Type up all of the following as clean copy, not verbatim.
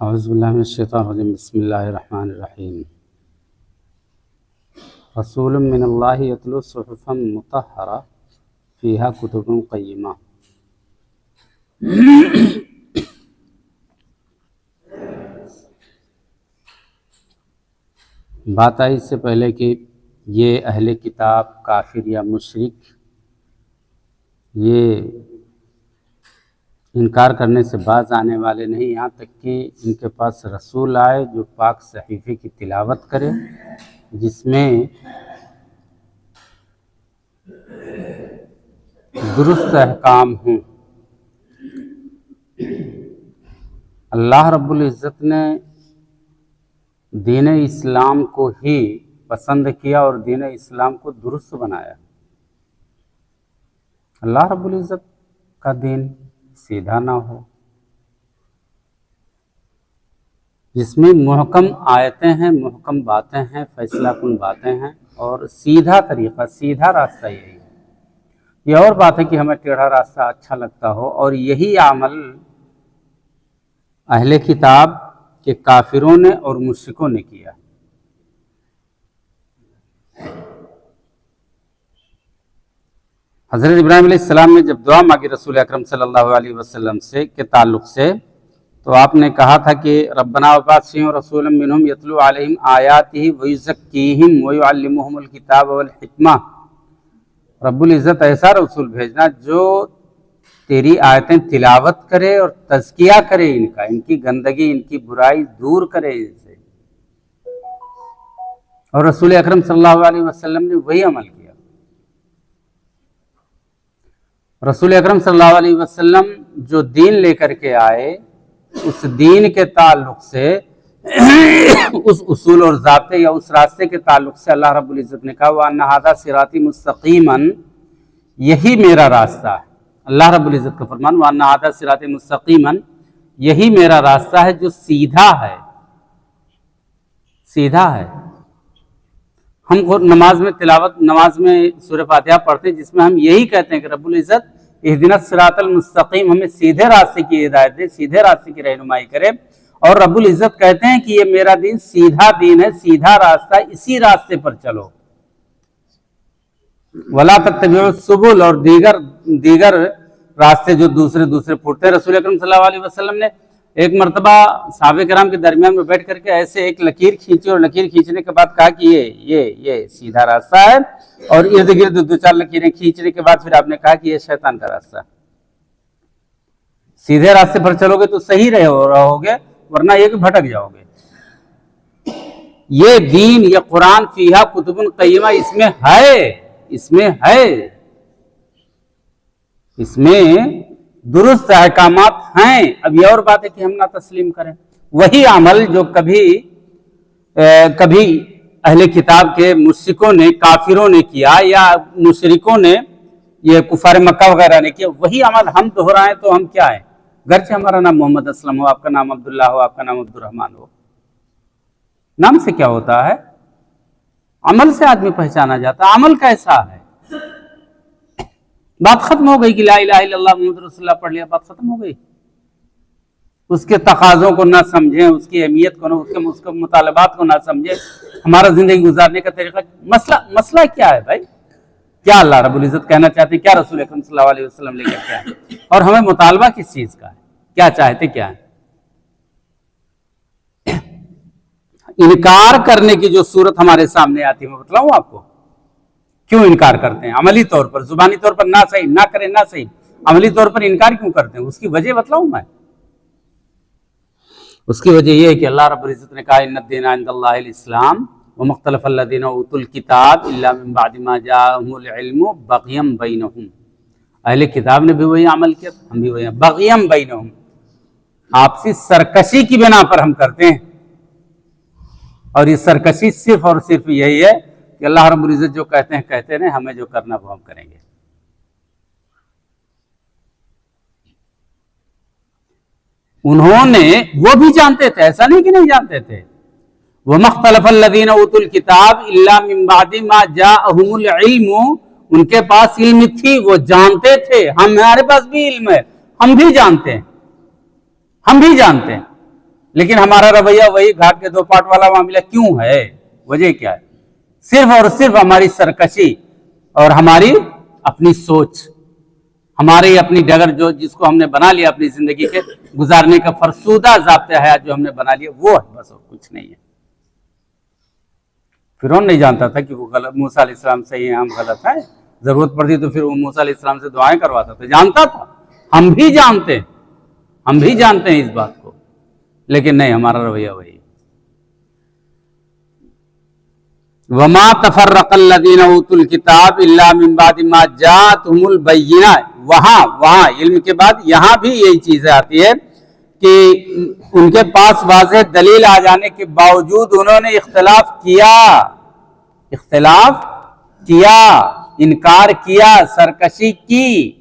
اعوذ باللہ من الشیطان الرجیم بسم اللہ الرحمن الرحیم رسول من اللہ یتلو صحفا مطہرہ فیہا کتب قیمہ۔ بات آئی اس سے پہلے کہ یہ اہل کتاب کافر یا مشرک یہ انکار کرنے سے باز آنے والے نہیں، یہاں تک کہ ان کے پاس رسول آئے جو پاک صحیفے کی تلاوت کرے، جس میں درست احکام ہوں۔ اللہ رب العزت نے دین اسلام کو ہی پسند کیا اور دین اسلام کو درست بنایا۔ اللہ رب العزت کا دین سیدھا نہ ہو، جس میں محکم آیتیں ہیں، محکم باتیں ہیں، فیصلہ کن باتیں ہیں، اور سیدھا طریقہ، سیدھا راستہ یہی ہے۔ یہ اور بات ہے کہ ہمیں ٹیڑھا راستہ اچھا لگتا ہو، اور یہی عمل اہل کتاب کے کافروں نے اور مشرکوں نے کیا۔ حضرت ابراہیم علیہ السلام نے جب دعا مانگی رسول اکرم صلی اللہ علیہ وسلم سے کے تعلق سے، تو آپ نے کہا تھا کہ ربنا وبعث فیہم رسولا منہم یتلو علیہم آیاتہ ویزکیہم ویعلمہم الکتاب والحکمہ۔ رب العزت ایسا رسول بھیجنا جو تیری آیتیں تلاوت کرے اور تزکیہ کرے ان کا، ان کی گندگی، ان کی برائی دور کرے ان سے۔ اور رسول اکرم صلی اللہ علیہ وسلم نے وہی عمل کیا۔ رسول اکرم صلی اللہ علیہ وسلم جو دین لے کر کے آئے، اس دین کے تعلق سے، اس اصول اور ضابطے یا اس راستے کے تعلق سے اللہ رب العزت نے کہا وَأَنَّ هَذَا صِرَاطِي مُسْتَقِيمًا، یہی میرا راستہ ہے۔ اللہ رب العزت کا فرمان وَأَنَّ هَذَا صِرَاطِي مُسْتَقِيمًا، یہی میرا راستہ ہے جو سیدھا ہے، سیدھا ہے۔ ہم نماز میں تلاوت، نماز میں سورہ فاتحہ پڑھتے ہیں، جس میں ہم یہی کہتے ہیں کہ رب العزت اہدنا الصراط المستقیم، ہمیں سیدھے راستے کی ہدایت دے، سیدھے راستے کی رہنمائی کرے۔ اور رب العزت کہتے ہیں کہ یہ میرا دین سیدھا دین ہے، سیدھا راستہ، اسی راستے پر چلو۔ وَلَا تَتَّبِعُوا السُّبُلَ، اور دیگر راستے جو دوسرے پھوٹتے ہیں۔ رسول اکرم صلی اللہ علیہ وسلم نے ایک مرتبہ صحابہ کرام کے درمیان میں بیٹھ کر کے ایسے ایک لکیر کھینچی، اور لکیر کھینچنے کے بعد کہا کہ یہ سیدھا راستہ ہے، اور ارد گرد دو چار لکیریں کھینچنے کے بعد پھر آپ نے کہا کہ یہ شیطان کا راستہ ہے۔ سیدھے راستے پر چلو گے تو صحیح رہو گے، ورنہ یہ کہ بھٹک جاؤ گے۔ یہ دین، یہ قرآن فیہا کتب قیمہ، اس میں درست احکامات ہیں۔ اب یہ اور بات ہے کہ ہم نہ تسلیم کریں۔ وہی عمل جو کبھی اہل کتاب کے مشرکوں نے، کافروں نے کیا، یا مشرکوں نے، یہ کفار مکہ وغیرہ نے کیا، وہی عمل ہم دہرائیں تو ہم کیا ہیں؟ گرچہ ہمارا نام محمد اسلم ہو، آپ کا نام عبداللہ ہو، آپ کا نام عبد الرحمن ہو، نام سے کیا ہوتا ہے؟ عمل سے آدمی پہچانا جاتا ہے۔ عمل کیسا ہے؟ بات ختم ہو گئی کہ لا الہ الا اللہ محمد رسول اللہ پڑھ لیا، بات ختم ہو گئی۔ اس کے تقاضوں کو نہ سمجھیں، اس کی اہمیت کو نہ، اس کے مطالبات کو نہ سمجھیں، ہمارا زندگی گزارنے کا طریقہ، مسئلہ کیا ہے بھائی؟ کیا اللہ رب العزت کہنا چاہتے ہیں؟ کیا رسول اکرم صلی اللہ علیہ وسلم لے کر کے آئے؟ اور ہمیں مطالبہ کس چیز کا ہے؟ کیا چاہتے کیا ہے؟ انکار کرنے کی جو صورت ہمارے سامنے آتی ہے، میں بتلاؤں آپ کو کیوں انکار کرتے ہیں؟ عملی طور پر، زبانی طور پر نہ صحیح، نہ کریں نہ صحیح، عملی طور پر انکار کیوں کرتے ہیں؟ اس کی وجہ بتلاؤں میں۔ اس کی وجہ یہ ہے کہ اللہ رب العزت نے کہا ان الدین عند اللہ الاسلام وما اختلف الذین اوتوا الکتاب الا من بعد ما جاءهم العلم بغیا بینہم۔ اہل کتاب نے بھی وہی عمل کیا، ہم بھی وہی، بغیا بینہم، آپسی سرکشی کی بنا پر ہم کرتے ہیں۔ اور یہ سرکشی صرف اور صرف یہی ہے کہ اللہ رب العزت جو کہتے ہیں کہتے ہیں، ہمیں جو کرنا وہ ہم کریں گے۔ انہوں نے، وہ بھی جانتے تھے، ایسا نہیں کہ نہیں جانتے تھے۔ وَمَا اخْتَلَفَ الَّذِينَ أُوتُوا الْكِتَابَ إِلَّا مِن بَعْدِ مَا جَاءَهُمُ الْعِلْمُ، ان کے پاس علم تھی، وہ جانتے تھے۔ ہمارے پاس بھی علم ہے، ہم بھی جانتے ہیں، لیکن ہمارا رویہ وہی گھاٹ کے دو پاٹ والا معاملہ کیوں ہے؟ وجہ کیا ہے؟ صرف اور صرف ہماری سرکشی اور ہماری اپنی سوچ، ہماری اپنی ڈگر جس کو ہم نے بنا لیا اپنی زندگی کے گزارنے کا فرسودہ ضابطۂ حیات جو ہم نے بنا لیا، وہ ہے بس، اور کچھ نہیں ہے۔ فرعون نہیں جانتا تھا کہ وہ غلط، موسیٰ علیہ السلام صحیح ہیں، ہم غلط ہیں، ضرورت پڑتی تو پھر وہ موسیٰ علیہ السلام سے دعائیں کرواتا تھا، جانتا تھا، ہم بھی جانتے ہیں اس بات کو، لیکن نہیں، ہمارا رویہ وہی۔ وما تفرق الذين اوتوا الكتاب الا من بعد ما جاءتهم البينات، وہاں علم کے بعد یہاں بھی یہی چیزیں آتی ہے کہ ان کے پاس واضح دلیل آ جانے کے باوجود انہوں نے اختلاف کیا، انکار کیا، سرکشی کی۔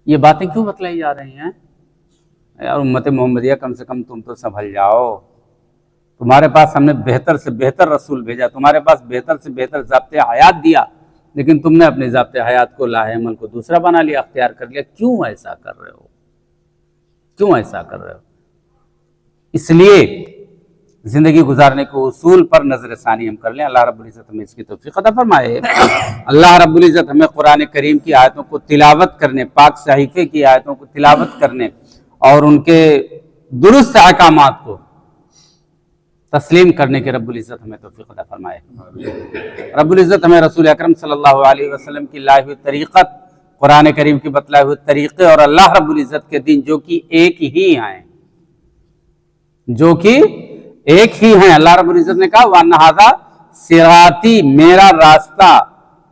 یہ باتیں کیوں بتلائی جا رہی ہیں؟ یار امت محمدیہ، کم سے کم تم تو سنبھل جاؤ، تمہارے پاس ہم نے بہتر سے بہتر رسول بھیجا، تمہارے پاس بہتر سے بہتر ضابطۂ حیات دیا، لیکن تم نے اپنے ضابطۂ حیات کو لاہ عمل کو دوسرا بنا لیا، اختیار کر لیا۔ کیوں ایسا کر رہے ہو؟ اس لیے زندگی گزارنے کے اصول پر نظر ثانی ہم کر لیں۔ اللہ رب العزت ہمیں اس کی توفیق عطا فرمائے۔ اللہ رب العزت ہمیں قرآن کریم کی آیتوں کو تلاوت کرنے، پاک صحیفے کی آیتوں کو تلاوت کرنے اور ان کے درست احکامات کو تسلیم کرنے کے رب العزت ہمیں توفیق عطا فرمائے۔ رب العزت ہمیں رسول اکرم صلی اللہ علیہ وسلم کی لائے ہوئی طریقت، قرآن کریم کی بتلائے ہوئے طریقے اور اللہ رب العزت کے دین جو کہ ایک ہی ہیں، اللہ رب العزت نے کہا وَأَنَّ هَذَا صِرَاطِي، میرا راستہ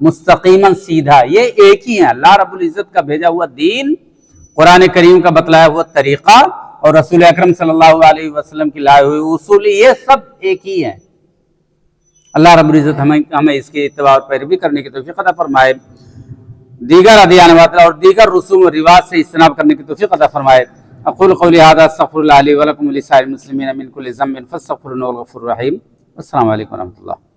مستقیماً سیدھا، یہ ایک ہی ہیں۔ اللہ رب العزت کا بھیجا ہوا دین، قرآن کریم کا بتلایا ہوا طریقہ اور رسول اکرم صلی اللہ علیہ وسلم کی لائے ہوئے اصول، یہ سب ایک ہی ہیں۔ اللہ رب العزت ہمیں اس کی اتباع اور پیروی کرنے کی توفیق عطا فرمائے، دیگر ادیان باطلہ اور دیگر رسوم و رواج سے اجتناب کرنے کی توفیق عطا فرمائے۔ اقول قولی ھذا استغفر اللہ لی ولکم ولسائر المسلمین من کل ذنب فاستغفروہ انہ هو الغفور الرحیم۔ السلام علیکم ورحمۃ اللہ۔